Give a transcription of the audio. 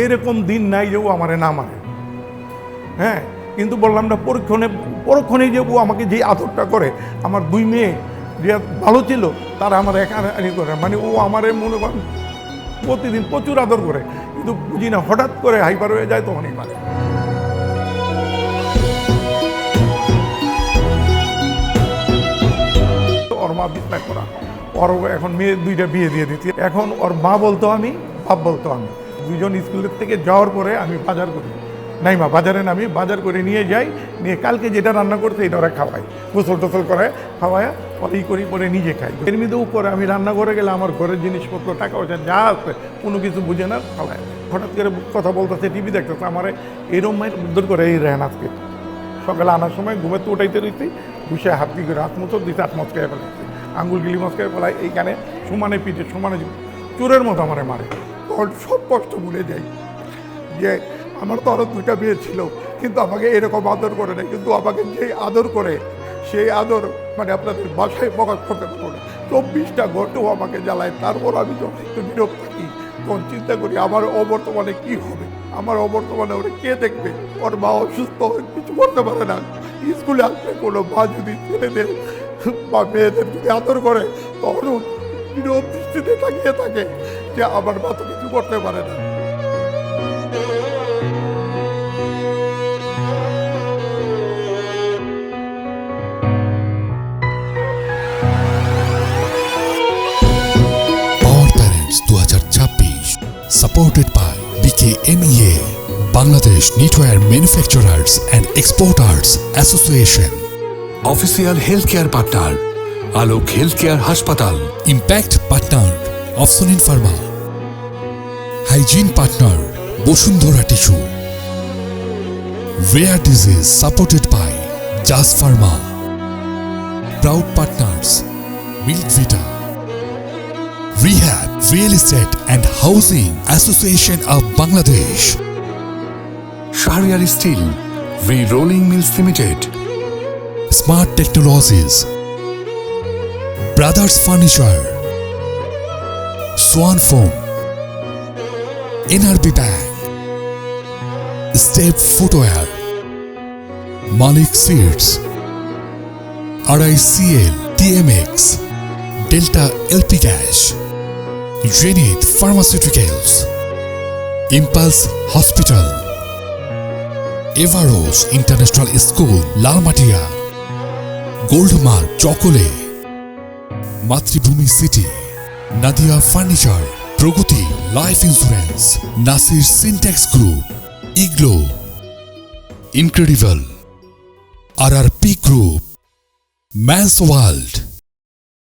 এরকম দিন নাই যে ও আমারে না মারে। হ্যাঁ, কিন্তু বললাম না পরক্ষণে যে ও আমাকে যে আদরটা করে, আমার 2 মেয়ে যে ভালো ছিল তারা আমার একানি করে, মানে ও আমারে মনে করেন প্রতিদিন প্রচুর আদর করে, কিন্তু বুঝি না হঠাৎ করে হাইপার হয়ে যায় তখনই মারে। ওর মা বিছনা করা, ওর এখন মেয়ে 2টা বিয়ে দিয়ে দিচ্ছি। এখন ওর মা বলতো আমি, বাপ বলতো আমি। 2জন স্কুলের থেকে যাওয়ার পরে আমি বাজার করি, নাই মা বাজারে নামি, বাজার করে নিয়ে যাই, নিয়ে কালকে যেটা রান্না করছে এটা ওরা খাওয়াই, গোসল টোসল করে খাওয়ায় পরে করি, পরে নিজে খাই। এর মধ্যেও করে আমি রান্না করে গেলে আমার ঘরের জিনিসপত্র টাকা পয়সা যা আছে কোনো কিছু বুঝে না, খাওয়ায়। হঠাৎ করে কথা বলতেছে, টিভি দেখতেছে, আমার এরম মায়ের উদ্ধার করে এই রেহান আজকে সকালে আনার সময় ঘুমেতে উঠাইতে রয়েছি, বসে হাত দিয়ে হাত মতো দিতে হাত মচকায় ফেলাইছে, আঙ্গুল গিলি মচকায় ফেলায়, এইখানে সমানে পিঠে সমানে চোরের মতো আমারে মারে। তখন সব কষ্ট ভুলে যাই যে আমার তো আরও 2টা বিয়ে ছিল, কিন্তু আমাকে এরকম আদর করে না, কিন্তু আমাকে যে আদর করে সেই আদর মানে আপনাদের বাসায় প্রকাশ করতে পারবো না। 24টা ঘন্টাও আমাকে জ্বালায়। তারপর আমি যখন একটু নীরব থাকি তখন চিন্তা করি আমার অবর্তমানে কি হবে, আমার অবর্তমানে ওরা কে দেখবে। ওর মা অসুস্থ, কিছু করতে পারে না। স্কুলে আসলে কোনো মা যদি ছেলেদের বা মেয়েদের যদি আদর করে তখন নীরব দৃষ্টিতে তাকিয়ে থাকে যে আমার মা তো কিছু করতে পারে না। Supported by BKMEA, Bangladesh Knitwear Manufacturers and Exporters Association, Official Healthcare Partner, Alok Healthcare Hospital, Impact Partner of Sunin Pharma, Hygiene Partner Boshundhora Tissue, Rare Disease supported by Jas Pharma, Proud Partners Milk Vita, Rehab, Real Estate and Housing Association of Bangladesh, Shahryar Steel, Re-Rolling Mills Limited, Smart Technologies, Brothers Furniture, Swan Foam, NRB Bank, Step Footwear, Malik Seeds, RICL, TMX, Delta LP Cash, Zenith Pharmaceuticals, Impulse Hospital, Evaros International School, Lalmatia, Goldmark Chocolate, Matribhumi City, Nadia Furniture, Pragati Life Insurance, Nasir Syntax Group, Iglo, Incredible, RRP Group, Man's World.